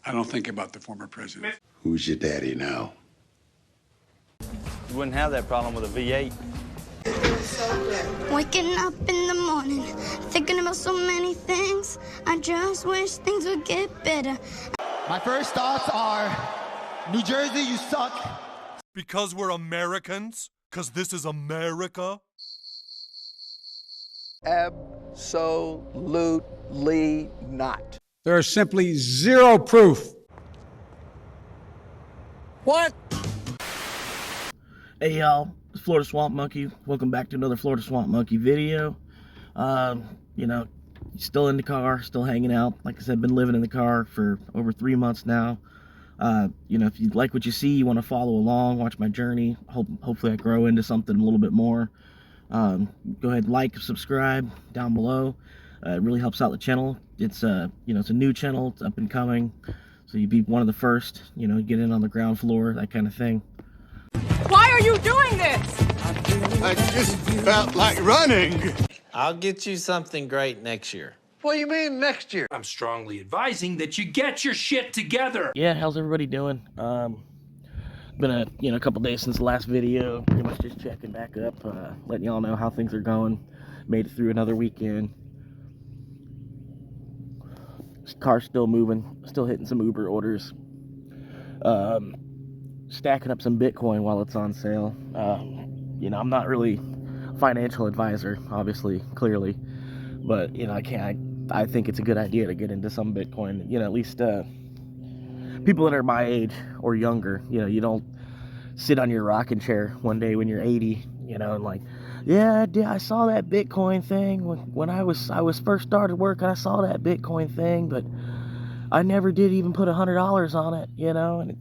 I don't think about the former president. Who's your daddy now? You wouldn't have that problem with a V8. Waking up in the morning, thinking about so many things. I just wish things would get better. My first thoughts are, New Jersey, you suck. Because we're Americans? Because this is America? Absolutely not. There is simply zero proof. What? Hey y'all, it's Florida Swamp Monkey. Welcome back to another Florida Swamp Monkey video. You know, still in the car, still hanging out. Like I said, been living in the car for over 3 months now. You know, if you like what you see, you want to follow along, watch my journey. Hopefully I grow into something a little bit more. Go ahead, like, subscribe down below. It really helps out the channel. It's you know, it's a new channel, it's up and coming. So you'd be one of the first, you know, get in on the ground floor, that kind of thing. Why are you doing this? I just felt like running. I'll get you something great next year. What do you mean next year? I'm strongly advising that you get your shit together. Yeah, how's everybody doing? Been a couple days since the last video. Pretty much just checking back up, letting y'all know how things are going. Made it through another weekend. Car's still moving, still hitting some Uber orders. Stacking up some Bitcoin while it's on sale. You know, I'm not really a financial advisor, obviously, clearly, but you know, I think it's a good idea to get into some Bitcoin. You know, at least people that are my age or younger. You know, you don't sit on your rocking chair one day when you're 80, you know, and like, yeah, I saw that Bitcoin thing when I was first started working. I saw that Bitcoin thing, but I never did even put $100 on it, you know. And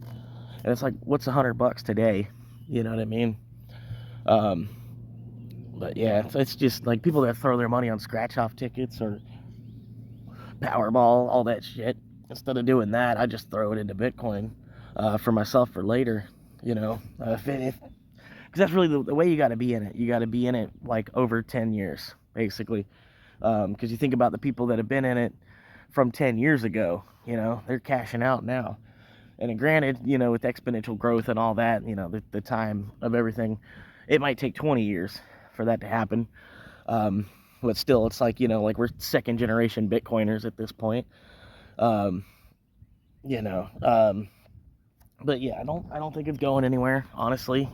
it's like, what's $100 today? You know what I mean? But yeah, it's just like people that throw their money on scratch-off tickets or Powerball, all that shit. Instead of doing that, I just throw it into Bitcoin for myself for later, you know. Because that's really the way you got to be in it. You got to be in it like over 10 years, basically. Because you think about the people that have been in it from 10 years ago, you know, they're cashing out now. And granted, you know, with exponential growth and all that, you know, the time of everything, it might take 20 years for that to happen. But still, it's like, you know, like we're second generation Bitcoiners at this point. You know, but yeah, I don't think it's going anywhere, honestly.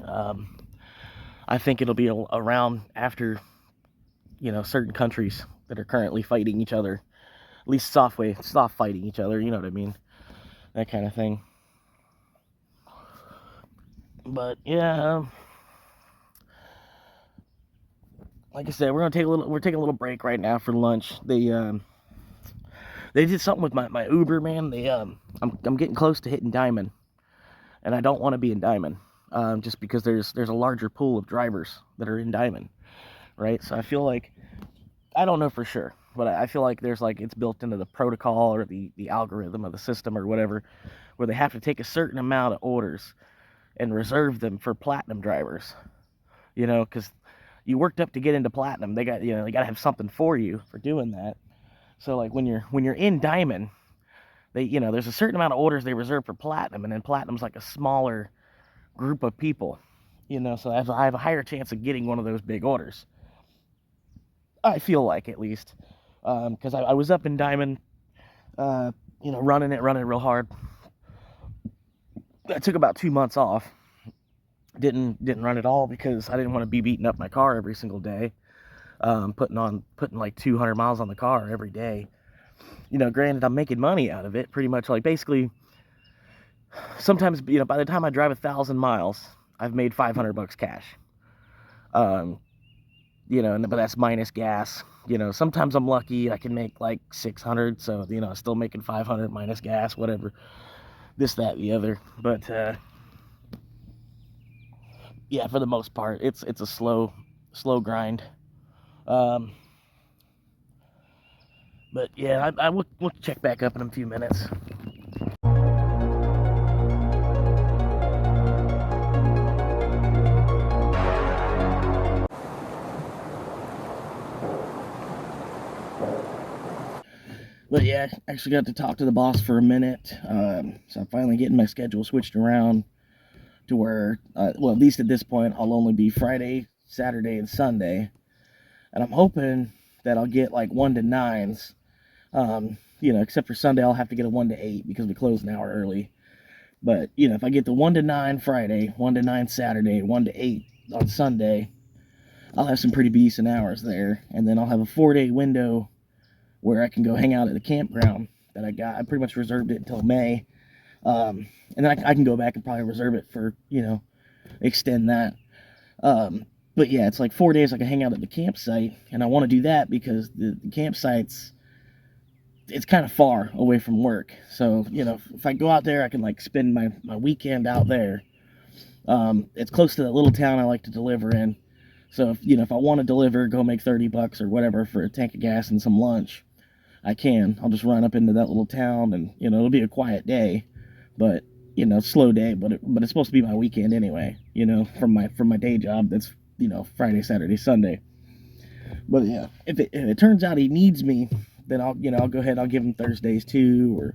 I think it'll be around after, you know, certain countries that are currently fighting each other, at least soft fighting each other, you know what I mean? That kind of thing. But yeah, like I said, we're taking a little break right now for lunch. They did something with my Uber, man. I'm getting close to hitting Diamond, and I don't want to be in Diamond, just because there's a larger pool of drivers that are in Diamond, right? So I feel like, I don't know for sure, but I feel like there's like, it's built into the protocol or the algorithm of the system or whatever, where they have to take a certain amount of orders and reserve them for platinum drivers, you know, because you worked up to get into platinum. They got to have something for you for doing that. So like when you're in Diamond, they, you know, there's a certain amount of orders they reserve for platinum, and then platinum's like a smaller group of people, you know, so I have a higher chance of getting one of those big orders. I feel like, at least, because I was up in Diamond, you know, running it real hard. I took about 2 months off. Didn't run at all because I didn't want to be beating up my car every single day. Putting like 200 miles on the car every day. You know, granted, I'm making money out of it, pretty much. Like, basically, sometimes, you know, by the time I drive 1,000 miles, I've made $500 cash. You know, but that's minus gas. You know, sometimes I'm lucky, I can make like 600, so, you know, I'm still making 500 minus gas, whatever. This, that, the other. But, yeah, for the most part, it's a slow grind. But yeah, we'll check back up in a few minutes. But yeah, I actually got to talk to the boss for a minute. So I'm finally getting my schedule switched around to where, well, at least at this point, I'll only be Friday, Saturday, and Sunday. And I'm hoping that I'll get like 1 to 9s. Except for Sunday, I'll have to get a 1 to 8 because we close an hour early. But, if I get the 1 to 9 Friday, 1 to 9 Saturday, 1 to 8 on Sunday, I'll have some pretty decent hours there. And then I'll have a 4-day window where I can go hang out at the campground that I got. I pretty much reserved it until May. And then I can go back and probably reserve it for, extend that. But yeah, it's like 4 days I can hang out at the campsite. And I want to do that because the campsite's, it's kind of far away from work. So, if I go out there, I can like spend my weekend out there. It's close to that little town I like to deliver in. So if I want to deliver, go make $30 or whatever for a tank of gas and some lunch, I can. I'll just run up into that little town and, it'll be a quiet day, but, slow day, but it's supposed to be my weekend anyway, from my day job. That's, Friday, Saturday, Sunday. But yeah, if it turns out he needs me, then I'll go ahead. I'll give him Thursdays too, or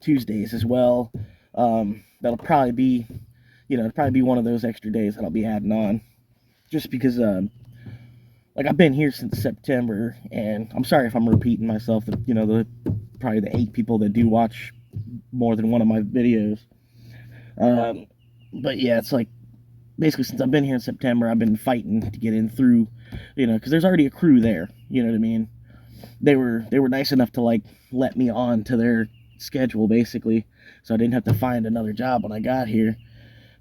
Tuesdays as well. That'll probably be, one of those extra days that I'll be adding on, just because, I've been here since September, and I'm sorry if I'm repeating myself. Probably the 8 people that do watch more than one of my videos. But yeah, it's like basically since I've been here in September, I've been fighting to get in through, because there's already a crew there. You know what I mean? They were nice enough to like let me on to their schedule basically, so I didn't have to find another job when I got here.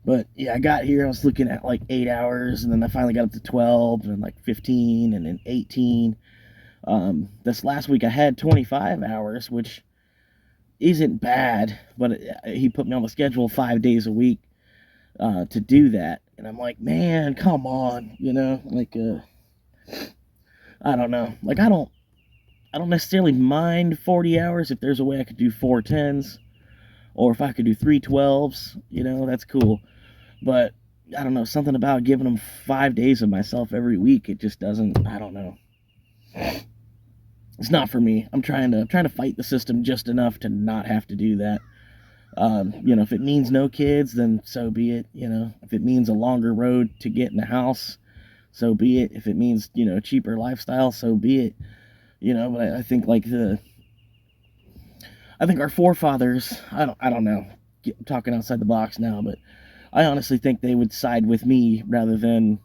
But yeah, I got here, I was looking at like 8 hours, and then I finally got up to 12, and then like 15, and then 18. This last week I had 25 hours, which isn't bad, but he put me on the schedule 5 days a week to do that. And I'm like, man, come on, I don't know. Like, I don't necessarily mind 40 hours if there's a way I could do 4 10s, or if I could do 3 12s, that's cool. But I don't know, something about giving them 5 days of myself every week, it just doesn't, I don't know. It's not for me. I'm trying to fight the system just enough to not have to do that. If it means no kids, then so be it. If it means a longer road to get in the house, so be it. If it means, a cheaper lifestyle, so be it. But I think I think our forefathers, I don't know, I'm talking outside the box now, but I honestly think they would side with me rather than,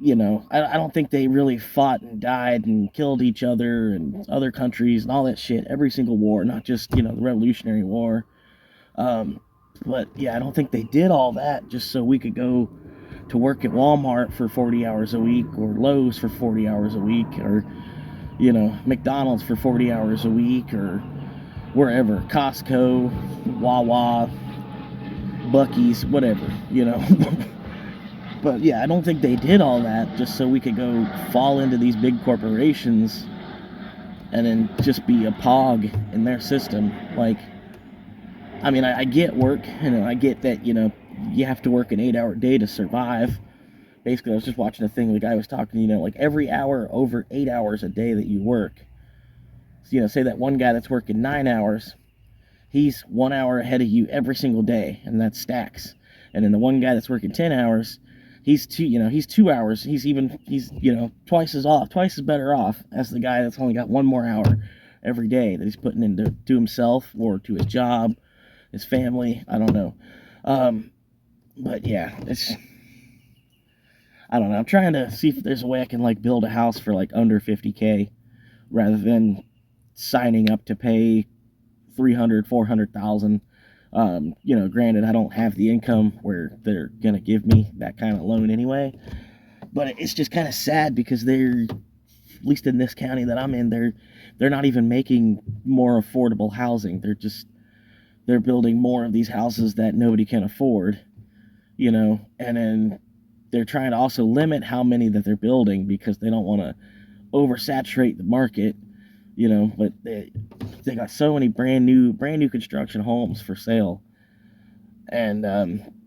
I don't think they really fought and died and killed each other and other countries and all that shit, every single war, not just, the Revolutionary War. But yeah, I don't think they did all that just so we could go to work at Walmart for 40 hours a week, or Lowe's for 40 hours a week, or, McDonald's for 40 hours a week, or wherever, Costco, Wawa, Buc-ee's, whatever, But yeah, I don't think they did all that just so we could go fall into these big corporations and then just be a pog in their system. Like, I mean, I get work, I get that, you have to work an 8-hour day to survive. Basically, I was just watching a thing, the guy was talking, like every hour over 8 hours a day that you work. So, say that one guy that's working 9 hours, he's 1 hour ahead of you every single day, and that stacks. And then the one guy that's working 10 hours, he's 2 hours. He's twice as better off as the guy that's only got 1 more hour every day that he's putting into himself or to his job, his family. I don't know. But yeah, I don't know. I'm trying to see if there's a way I can like build a house for like under $50K rather than signing up to pay $300,000, $400,000. Granted, I don't have the income where they're gonna give me that kind of loan anyway. But it's just kind of sad because they're, at least in this county that I'm in, they're not even making more affordable housing. They're building more of these houses that nobody can afford, and then they're trying to also limit how many that they're building because they don't want to oversaturate the market, but they got so many brand new construction homes for sale. And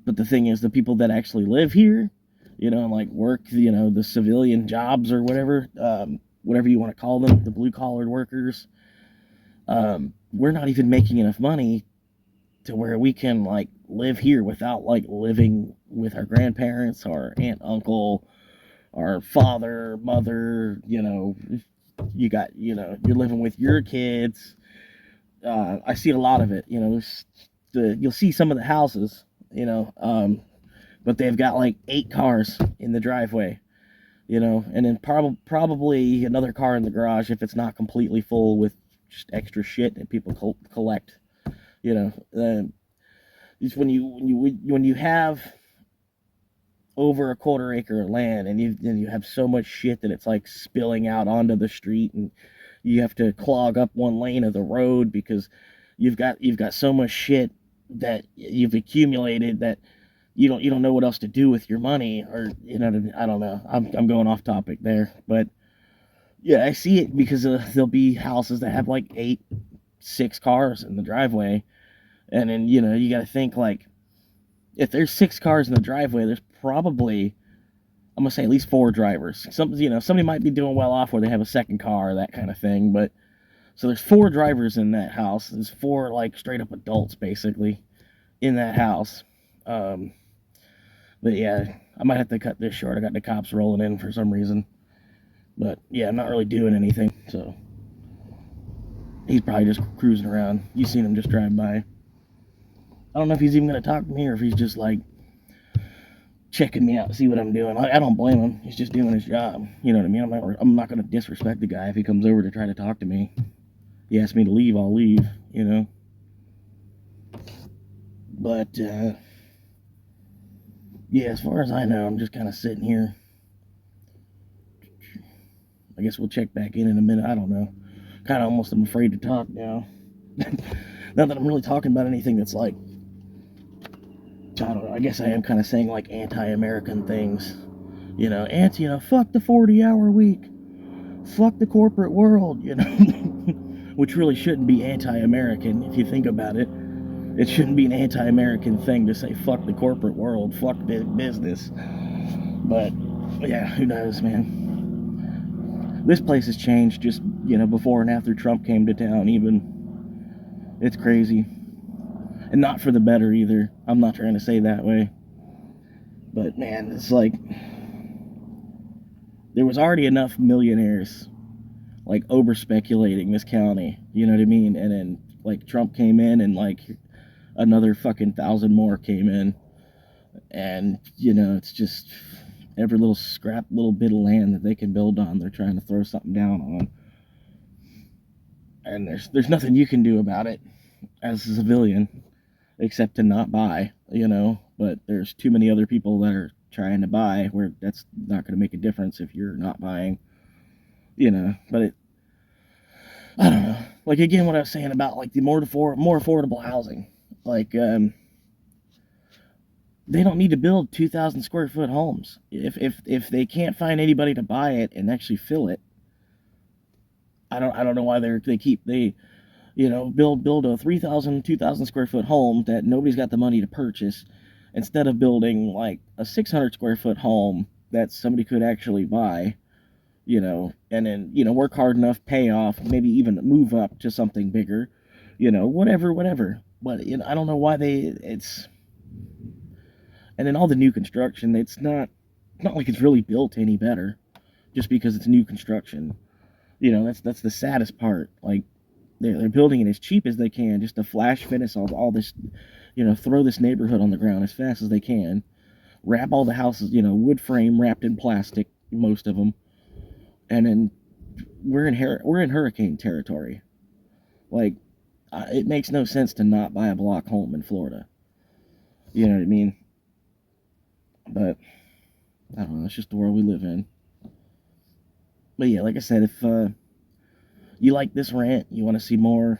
but the thing is, the people that actually live here, and like work, the civilian jobs or whatever you want to call them, the blue collar workers, we're not even making enough money to where we can like live here without like living with our grandparents, our aunt, uncle, our father, mother. You know, you got, you know, you're living with your kids. I see a lot of it. You know, you'll see some of the houses, you know, but they've got like 8 cars in the driveway, you know, and then probably another car in the garage if it's not completely full with just extra shit that people collect, you know. Just when you have over a quarter acre of land and you have so much shit that it's like spilling out onto the street, and you have to clog up one lane of the road because you've got so much shit that you've accumulated that you don't know what else to do with your money, or you know, I don't know. I'm going off topic there, but yeah, I see it because there'll be houses that have like 6 cars in the driveway, and then you know you got to think like if there's 6 cars in the driveway, there's probably, I'm gonna say at least 4 drivers. Somebody might be doing well off where they have a second car, that kind of thing, but. So there's 4 drivers in that house. There's 4 like straight up adults basically in that house. But yeah, I might have to cut this short. I got the cops rolling in for some reason. But yeah, I'm not really doing anything. So he's probably just cruising around. You've seen him just drive by. I don't know if he's even gonna talk to me or if he's just like checking me out, see what I'm doing. I don't blame him. He's just doing his job. You know what I mean? I'm not gonna disrespect the guy if he comes over to try to talk to me. He asks me to leave, I'll leave, you know. But, yeah, as far as I know, I'm just kind of sitting here. I guess we'll check back in a minute. I don't know. Kind of almost am afraid to talk now. Not that I'm really talking about anything that's like, I don't know. I guess I am kind of saying like anti-American things. You know, fuck the 40-hour week. Fuck the corporate world, you know. Which really shouldn't be anti-American if you think about it. It shouldn't be an anti-American thing to say fuck the corporate world, fuck big business. But yeah, who knows, man. This place has changed just, you know, before and after Trump came to town even. It's crazy. And not for the better either. I'm not trying to say that way. But man, it's like there was already enough millionaires like over speculating this county, you know what I mean? And then like Trump came in and like another fucking 1,000 more came in, and you know, it's just every little bit of land that they can build on, they're trying to throw something down on, and there's nothing you can do about it as a civilian except to not buy, you know. But there's too many other people that are trying to buy where that's not going to make a difference if you're not buying. You know, but I don't know. Like, again, what I was saying about, like, the more affordable housing. Like, they don't need to build 2,000 square foot homes. If they can't find anybody to buy it and actually fill it, I don't know why they you know, build a 3,000, 2,000 square foot home that nobody's got the money to purchase, instead of building, like, a 600 square foot home that somebody could actually buy. You know, and then, you know, work hard enough, pay off, maybe even move up to something bigger, you know, whatever. But, you know, I don't know why and then all the new construction, it's not like it's really built any better just because it's new construction. You know, that's the saddest part. Like, they're building it as cheap as they can just to flash finish all this, you know, throw this neighborhood on the ground as fast as they can, wrap all the houses, you know, wood frame wrapped in plastic, most of them. And then we're in hurricane territory. Like, it makes no sense to not buy a block home in Florida. You know what I mean? But I don't know. It's just the world we live in. But yeah, like I said, if you like this rant, you want to see more,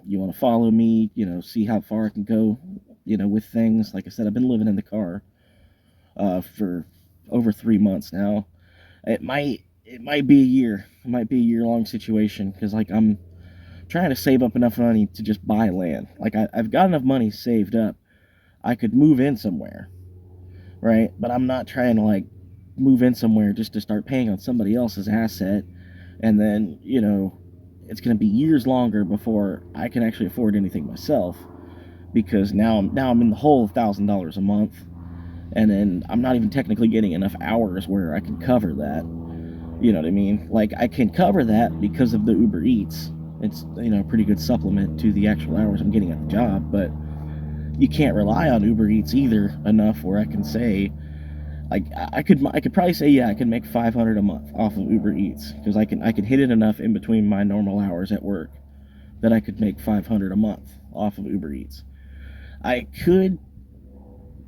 you want to follow me, you know, see how far I can go, you know, with things. Like I said, I've been living in the car for over 3 months now. It might be a year. It might be a year-long situation, because, like, I'm trying to save up enough money to just buy land. Like, I've got enough money saved up. I could move in somewhere, right? But I'm not trying to, like, move in somewhere just to start paying on somebody else's asset and then, you know, it's going to be years longer before I can actually afford anything myself, because now I'm in the hole of $1,000 a month, and then I'm not even technically getting enough hours where I can cover that. You know what I mean? Like, I can cover that because of the Uber Eats. It's, you know, a pretty good supplement to the actual hours I'm getting at the job, but you can't rely on Uber Eats either enough where I can say, like, I could probably say, yeah, I can make $500 a month off of Uber Eats, because I can hit it enough in between my normal hours at work that I could make $500 a month off of Uber Eats. I could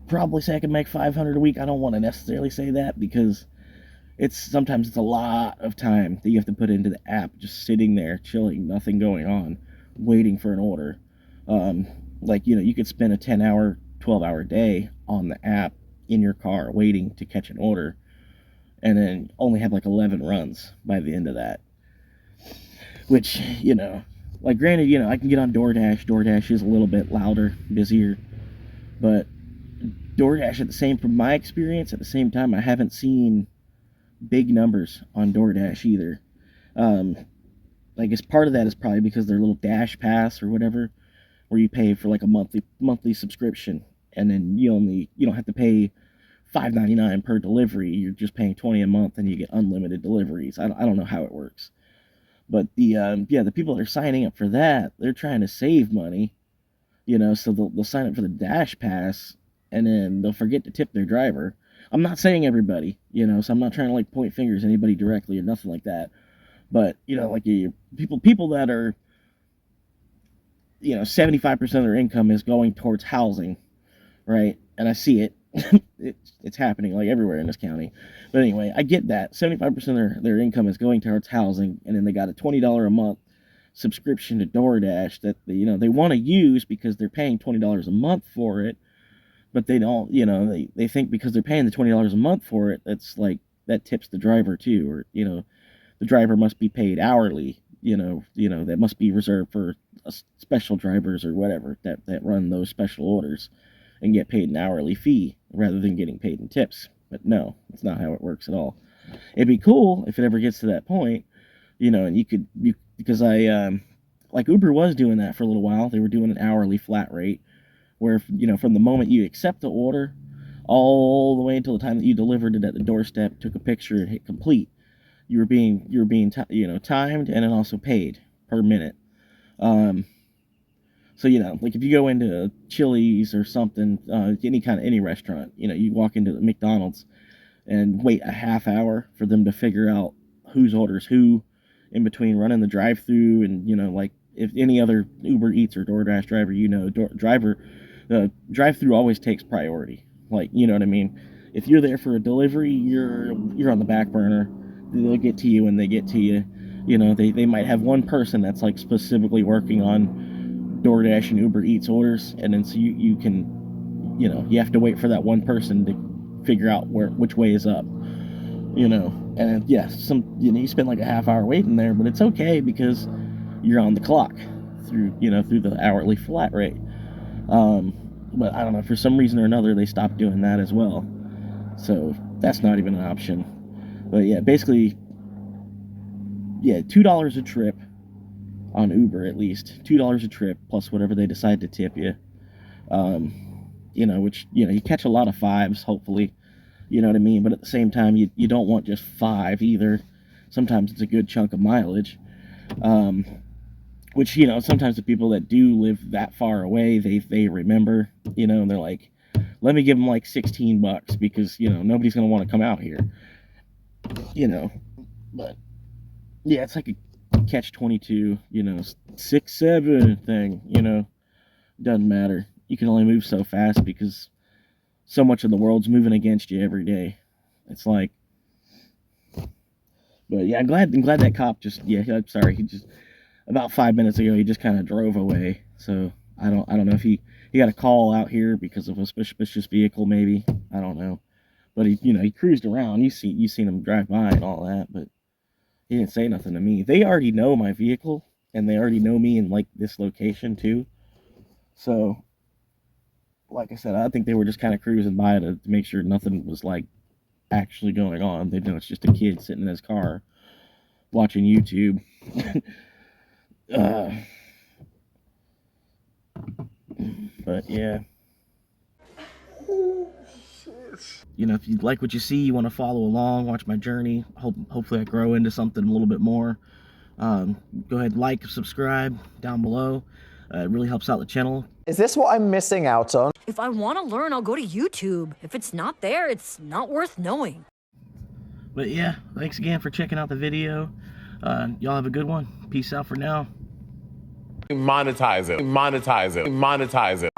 probably say I could make $500 a week. I don't want to necessarily say that, because sometimes it's a lot of time that you have to put into the app, just sitting there, chilling, nothing going on, waiting for an order. Like, you know, you could spend a 10-hour, 12-hour day on the app in your car waiting to catch an order, and then only have like 11 runs by the end of that. Which, you know, like, granted, you know, I can get on DoorDash. DoorDash is a little bit louder, busier, but DoorDash, from my experience, at the same time, I haven't seen big numbers on DoorDash either. I guess part of that is probably because their little Dash Pass or whatever, where you pay for like a monthly subscription, and then you don't have to pay $5.99 per delivery. You're just paying $20 a month, and you get unlimited deliveries. I don't know how it works, but the people that are signing up for that, they're trying to save money, you know. So they'll sign up for the Dash Pass, and then they'll forget to tip their driver. I'm not saying everybody, you know, so I'm not trying to like point fingers at anybody directly or nothing like that. But, you know, like, people that are, you know, 75% of their income is going towards housing, right? And I see it. It's happening like everywhere in this county. But anyway, I get that 75% of their income is going towards housing, and then they got a $20 a month subscription to DoorDash that they want to use because they're paying $20 a month for it. But they don't, you know, they think because they're paying the $20 a month for it, that's like, that tips the driver too, or, you know, the driver must be paid hourly, you know, that must be reserved for special drivers or whatever that run those special orders and get paid an hourly fee rather than getting paid in tips. But no, it's not how it works at all. It'd be cool if it ever gets to that point, you know, and because like Uber was doing that for a little while. They were doing an hourly flat rate where, you know, from the moment you accept the order all the way until the time that you delivered it at the doorstep, took a picture and hit complete, you were being timed and then also paid per minute. So, you know, like if you go into Chili's or something, any restaurant, you know, you walk into the McDonald's and wait a half hour for them to figure out whose orders who in between running the drive-through, and, you know, like if any other Uber Eats or DoorDash driver, you know, drive-through always takes priority. Like, you know what I mean? If you're there for a delivery, you're on the back burner. They'll get to you when they get to you. You know, they might have one person that's like specifically working on DoorDash and Uber Eats orders, and then so you can, you know, you have to wait for that one person to figure out which way is up. You know, and yeah, you spend like a half hour waiting there, but it's okay because you're on the clock through the hourly flat rate. But I don't know, for some reason or another, they stopped doing that as well. So that's not even an option. But yeah, basically, yeah, $2 a trip on Uber, at least $2 a trip plus whatever they decide to tip you. You know, which, you know, you catch a lot of fives, hopefully, you know what I mean. But at the same time, you don't want just 5 either. Sometimes it's a good chunk of mileage. Which, you know, sometimes the people that do live that far away, they remember, you know, and they're like, let me give them like $16 because, you know, nobody's going to want to come out here, you know. But yeah, it's like a catch-22, you know, 6-7 thing, you know. Doesn't matter. You can only move so fast because so much of the world's moving against you every day. It's like, but yeah, I'm glad that cop I'm sorry, he just, about 5 minutes ago, he just kind of drove away. So I don't know if he got a call out here because of a suspicious vehicle, maybe. I don't know. But he cruised around. You seen him drive by and all that, but he didn't say nothing to me. They already know my vehicle, and they already know me in like this location too. So, like I said, I think they were just kind of cruising by to make sure nothing was like actually going on. They know it's just a kid sitting in his car watching YouTube. But yeah. You know, if you like what you see, you want to follow along, watch my journey. Hopefully I grow into something a little bit more. Go ahead, like, subscribe down below. It really helps out the channel. Is this what I'm missing out on? If I want to learn, I'll go to YouTube. If it's not there, it's not worth knowing. But yeah, thanks again for checking out the video. Y'all have a good one. Peace out for now. Monetize it. Monetize it. Monetize it.